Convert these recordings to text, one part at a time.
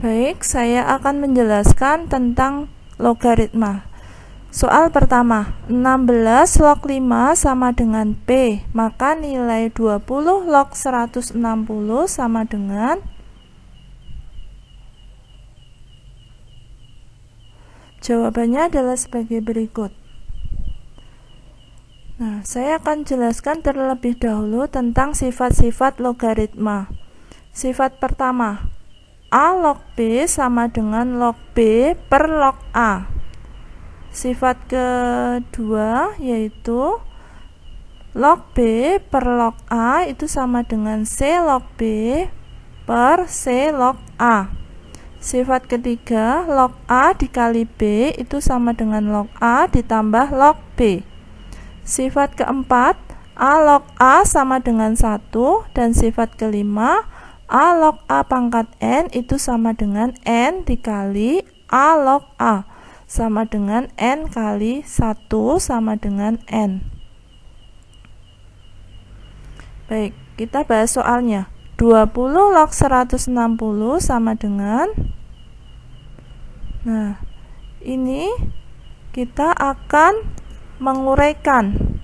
Baik, saya akan menjelaskan tentang logaritma. Soal pertama, 16 log 5 sama dengan P, maka nilai 20 log 160 sama dengan jawabannya adalah sebagai berikut. Nah, saya akan jelaskan terlebih dahulu tentang sifat-sifat logaritma. Sifat pertama, A log B sama dengan log B per log A. Sifat kedua yaitu log B per log A itu sama dengan C log B per C log A. Sifat ketiga, log A dikali B itu sama dengan log A ditambah log B. Sifat keempat, A log A sama dengan 1, dan sifat kelima, A log A pangkat N itu sama dengan N dikali A log A, sama dengan N kali 1 sama dengan N. Baik, kita bahas soalnya. 20 log 160 sama dengan, nah ini kita akan menguraikan.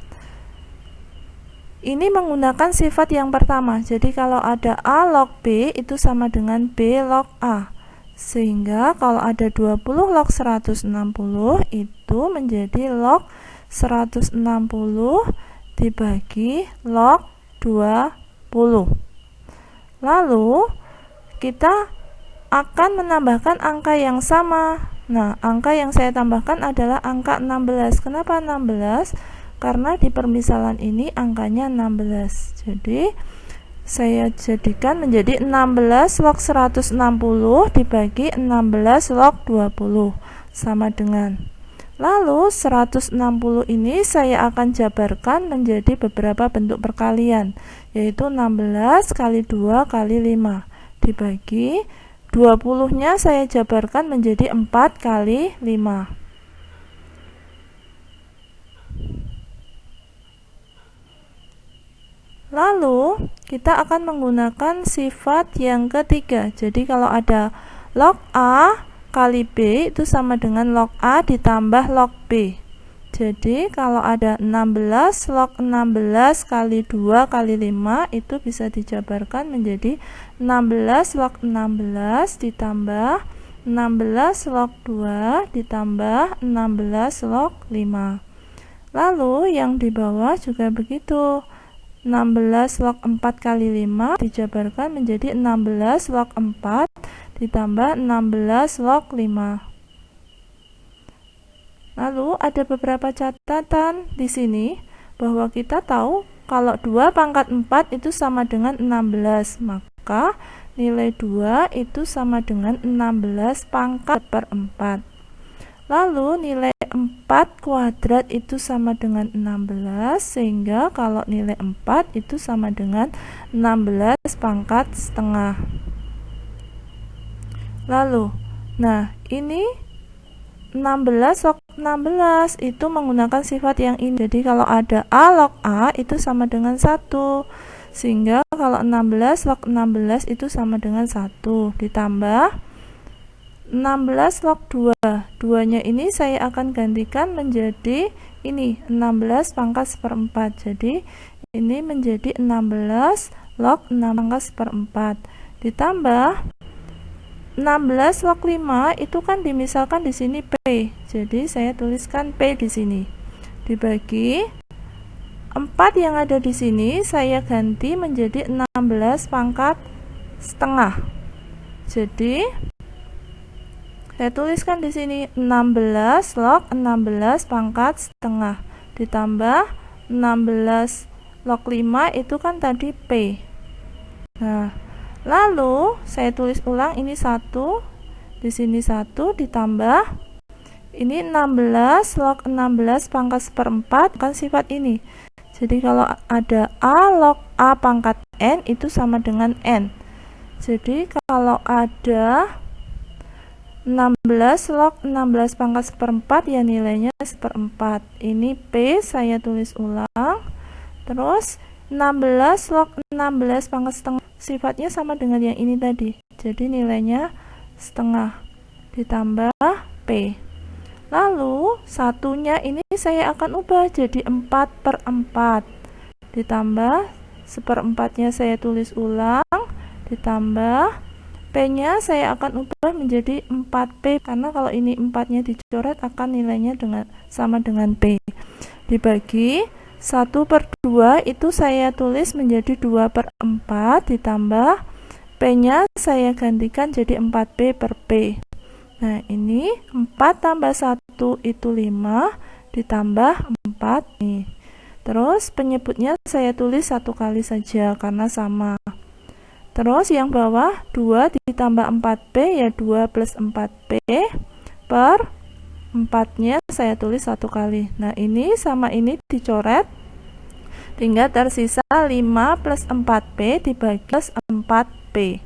Ini menggunakan sifat yang pertama. Jadi kalau ada A log B itu sama dengan B log A. Sehingga kalau ada 20 log 160 itu menjadi log 160 dibagi log 20. Lalu kita akan menambahkan angka yang sama. Nah, angka yang saya tambahkan adalah angka 16. Kenapa 16? Karena di permisalan ini angkanya 16. Jadi saya jadikan menjadi 16 log 160 dibagi 16 log 20 sama dengan. Lalu 160 ini saya akan jabarkan menjadi beberapa bentuk perkalian, yaitu 16 kali 2 kali 5 dibagi 20-nya saya jabarkan menjadi 4 kali 5. Lalu kita akan menggunakan sifat yang ketiga. Jadi kalau ada log A kali B itu sama dengan log A ditambah log B. Jadi kalau ada 16 log 16 kali 2 kali 5 itu bisa dijabarkan menjadi 16 log 16 ditambah 16 log 2 ditambah 16 log 5. Lalu yang di bawah juga begitu. 16 log 4 kali 5 dijabarkan menjadi 16 log 4 ditambah 16 log 5. Lalu ada beberapa catatan di sini bahwa kita tahu kalau 2 pangkat 4 itu sama dengan 16, maka nilai 2 itu sama dengan 16 pangkat per 4. Lalu nilai 4 kuadrat itu sama dengan 16, sehingga kalau nilai 4 itu sama dengan 16 pangkat setengah. Lalu, nah ini 16 log 16 itu menggunakan sifat yang ini. Jadi kalau ada A log A itu sama dengan 1, sehingga kalau 16 log 16 itu sama dengan 1 ditambah 16 log 2. 2-nya ini saya akan gantikan menjadi ini 16 pangkat seperempat. Jadi ini menjadi 16 log 6 pangkat seperempat ditambah 16 log 5 itu kan dimisalkan di sini P. Jadi saya tuliskan P di sini. Dibagi 4 yang ada di sini saya ganti menjadi 16 pangkat setengah. Jadi saya tuliskan di sini 16 log 16 pangkat setengah ditambah 16 log 5 itu kan tadi P. Nah, lalu saya tulis ulang ini 1, di sini 1 ditambah ini 16 log 16 pangkat seperempat kan sifat ini. Jadi kalau ada A log A pangkat N itu sama dengan N. Jadi kalau ada 16 log 16 pangkat seperempat ya nilainya seperempat. Ini P saya tulis ulang. Terus 16 log 16 pangkat setengah sifatnya sama dengan yang ini tadi. Jadi nilainya setengah ditambah P. Lalu satunya ini saya akan ubah jadi 4/4 ditambah 1/4-nya saya tulis ulang ditambah P-nya saya akan ubah menjadi 4P, karena kalau ini 4-nya dicoret akan nilainya sama dengan P. Dibagi 1/2 itu saya tulis menjadi 2/4 ditambah P-nya saya gantikan jadi 4P/P. Nah, ini 4 tambah 1 itu 5 ditambah 4 nih. Terus penyebutnya saya tulis 1 kali saja karena sama. Terus yang bawah 2 ditambah 4P ya 2 plus 4P per 4-nya saya tulis 1 kali. Nah, ini sama ini dicoret, tinggal tersisa 5 plus 4P dibagi plus 4P.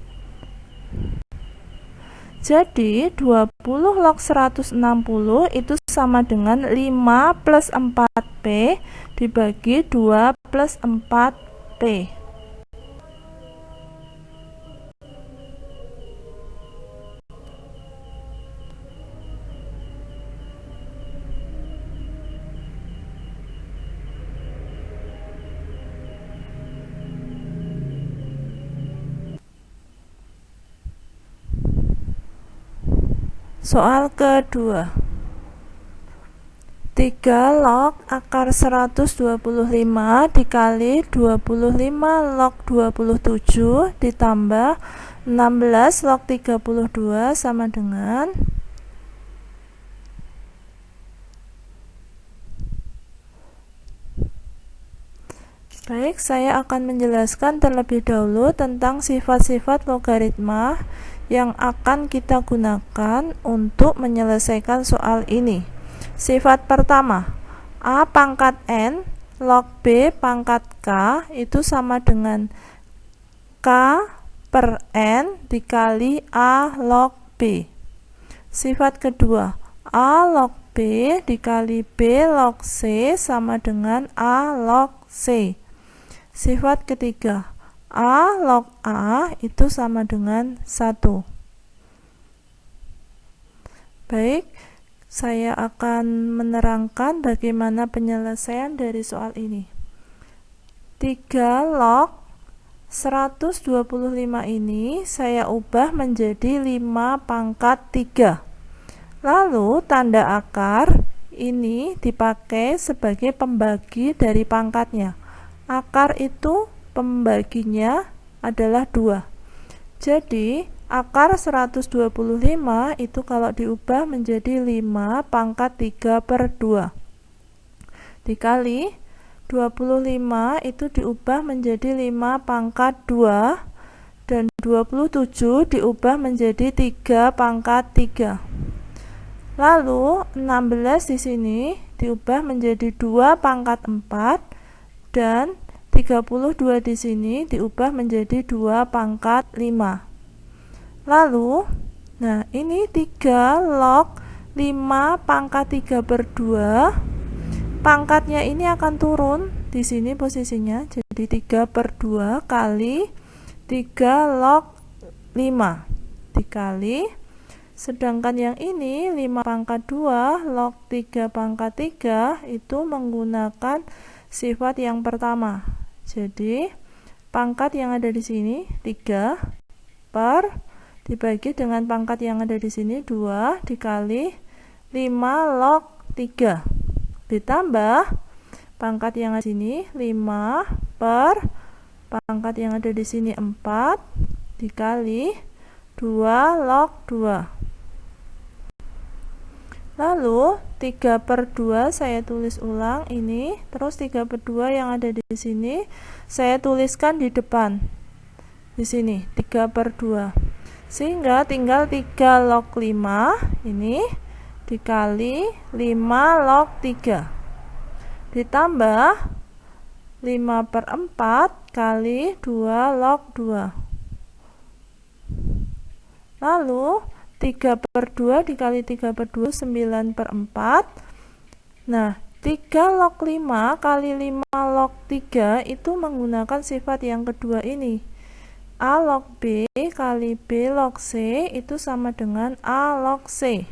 Jadi 20 log 160 itu sama dengan 5 plus 4P dibagi 2 plus 4P. Soal kedua, 3 log akar 125 dikali 25 log 27 ditambah 16 log 32 sama dengan Baik, saya akan menjelaskan terlebih dahulu tentang sifat-sifat logaritma yang akan kita gunakan untuk menyelesaikan soal ini. Sifat pertama, A pangkat N log B pangkat K itu sama dengan K per N dikali A log B. Sifat kedua, A log B dikali B log C sama dengan A log C. Sifat ketiga, A log A itu sama dengan 1. Baik, saya akan menerangkan bagaimana penyelesaian dari soal ini. 3 log 125 ini saya ubah menjadi 5 pangkat 3. Lalu tanda akar ini dipakai sebagai pembagi dari pangkatnya. Akar itu pembaginya adalah 2. Jadi akar 125 itu kalau diubah menjadi 5 pangkat 3/2 dikali 25 itu diubah menjadi 5 pangkat 2 dan 27 diubah menjadi 3 pangkat 3. Lalu 16 di sini diubah menjadi 2 pangkat 4 dan 32 di sini diubah menjadi 2 pangkat 5. Lalu, nah ini 3 log 5 pangkat 3/2. Pangkatnya ini akan turun di sini posisinya, jadi 3/2 kali 3 log 5 dikali, sedangkan yang ini 5 pangkat 2 log 3 pangkat 3 itu menggunakan sifat yang pertama. Jadi pangkat yang ada di sini 3 per dibagi dengan pangkat yang ada di sini 2 dikali 5 log 3 ditambah pangkat yang ada di sini 5 per pangkat yang ada di sini 4 dikali 2 log 2. Lalu 3/2 saya tulis ulang ini, terus 3/2 yang ada di sini saya tuliskan di depan. Di sini 3/2. Sehingga tinggal 3 log 5 ini dikali 5 log 3 ditambah 5/4 kali 2 log 2. Lalu 3/2 dikali 3/2 9/4. Nah, 3 log 5 kali 5 log 3 itu menggunakan sifat yang kedua ini. A log B kali B log C itu sama dengan A log C.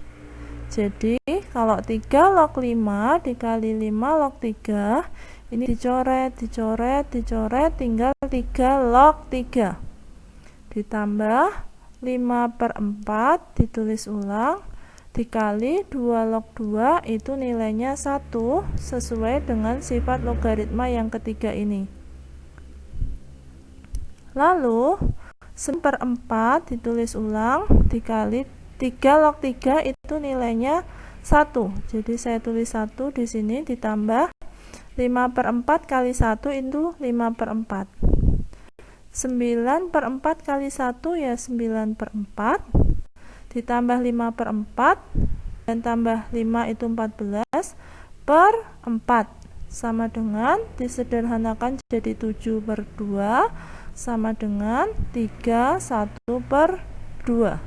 Jadi kalau 3 log 5 dikali 5 log 3, ini dicoret, tinggal 3 log 3. Ditambah 5/4 ditulis ulang, dikali 2 log 2 itu nilainya 1 sesuai dengan sifat logaritma yang ketiga ini. Lalu 9/4 ditulis ulang, dikali 3 log 3 itu nilainya 1. Jadi saya tulis 1 di sini, ditambah 5/4 kali 1 itu 5/4. 9/4 kali 1 ya 9/4, ditambah 5/4 dan tambah 5 itu 14/4 sama dengan disederhanakan jadi 7/2 sama dengan 31/2.